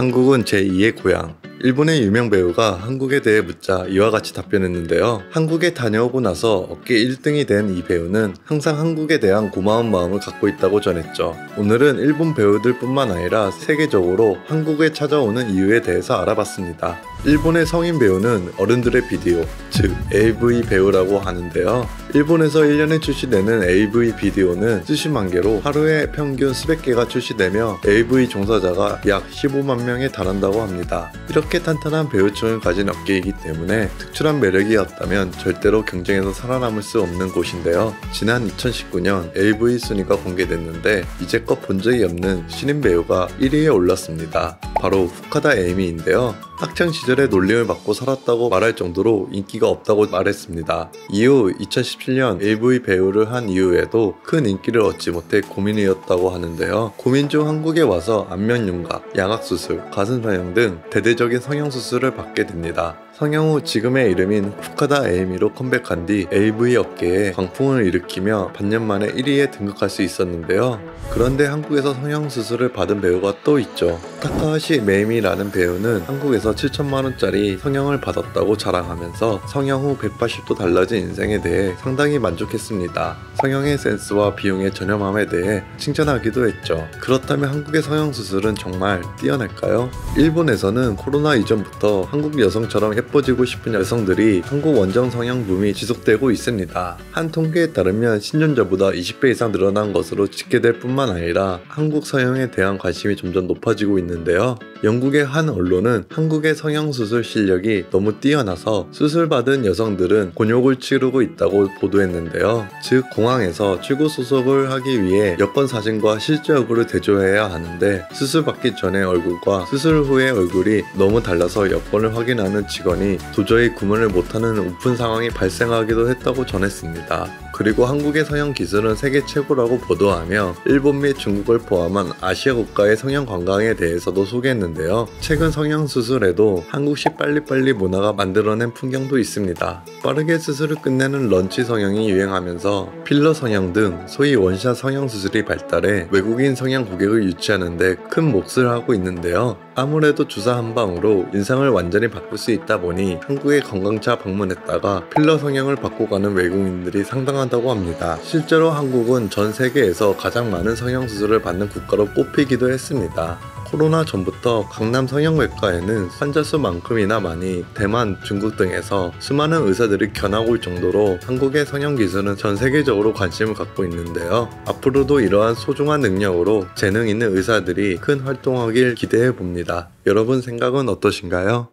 한국은 제2의 고향. 일본의 유명 배우가 한국에 대해 묻자 이와 같이 답변했는데요. 한국에 다녀오고 나서 업계 1등이 된 이 배우는 항상 한국에 대한 고마운 마음을 갖고 있다고 전했죠. 오늘은 일본 배우들 뿐만 아니라 세계적으로 한국에 찾아오는 이유에 대해서 알아봤습니다. 일본의 성인 배우는 어른들의 비디오, 즉 AV 배우라고 하는데요. 일본에서 1년에 출시되는 AV 비디오는 수십만 개로 하루에 평균 수백 개가 출시되며 AV 종사자가 약 15만 명에 달한다고 합니다. 이렇게 탄탄한 배우층을 가진 업계이기 때문에 특출한 매력이 없다면 절대로 경쟁에서 살아남을 수 없는 곳인데요. 지난 2019년 AV 순위가 공개됐는데 이제껏 본 적이 없는 신인 배우가 1위에 올랐습니다. 바로 후카다 에이미인데요. 학창시절에 놀림을 받고 살았다고 말할 정도로 인기가 없다고 말했습니다. 이후 2017년 AV 배우를 한 이후에도 큰 인기를 얻지 못해 고민이었다고 하는데요. 고민 중 한국에 와서 안면융각, 양악수술, 가슴 성형 등 대대적인 성형수술을 받게 됩니다. 성형 후 지금의 이름인 후카다 에이미로 컴백한 뒤 AV 업계에 광풍을 일으키며 반년 만에 1위에 등극할 수 있었는데요. 그런데 한국에서 성형수술을 받은 배우가 또 있죠. 타카하시 메이미라는 배우는 한국에서 7천만원짜리 성형을 받았다고 자랑하면서 성형 후 180도 달라진 인생에 대해 상당히 만족했습니다. 성형의 센스와 비용의 저렴함에 대해 칭찬하기도 했죠. 그렇다면 한국의 성형수술은 정말 뛰어날까요? 일본에서는 코로나 이전부터 한국 여성처럼 예뻐지고 싶은 여성들이 한국 원정 성형 붐이 지속되고 있습니다. 한 통계에 따르면 10년 전보다 20배 이상 늘어난 것으로 집계될 뿐만 아니라 한국 성형에 대한 관심이 점점 높아지고 있는데요. 영국의 한 언론은 한국의 성형수술 실력이 너무 뛰어나서 수술받은 여성들은 곤욕을 치르고 있다고 보도했는데요. 즉 공항에서 출국 수속을 하기 위해 여권 사진과 실제 얼굴을 대조해야 하는데 수술받기 전의 얼굴과 수술 후의 얼굴이 너무 달라서 여권을 확인하는 직원이 도저히 구분을 못하는 우픈 상황이 발생하기도 했다고 전했습니다. 그리고 한국의 성형 기술은 세계 최고라고 보도하며 일본 및 중국을 포함한 아시아 국가의 성형 관광에 대해서도 소개했는데요. 최근 성형 수술에도 한국식 빨리빨리 문화가 만들어낸 풍경도 있습니다. 빠르게 수술을 끝내는 런치 성형이 유행하면서 필러 성형 등 소위 원샷 성형 수술이 발달해 외국인 성형 고객을 유치하는 데 큰 몫을 하고 있는데요. 아무래도 주사 한 방으로 인상을 완전히 바꿀 수 있다 보니 한국에 관광차 방문했다가 필러 성형을 받고 가는 외국인들이 상당하다고 합니다. 실제로 한국은 전 세계에서 가장 많은 성형수술을 받는 국가로 꼽히기도 했습니다. 코로나 전부터 강남 성형외과에는 환자 수만큼이나 많이 대만, 중국 등에서 수많은 의사들이 견학 올 정도로 한국의 성형기술은 전 세계적으로 관심을 갖고 있는데요. 앞으로도 이러한 소중한 능력으로 재능 있는 의사들이 큰 활동하길 기대해 봅니다. 여러분 생각은 어떠신가요?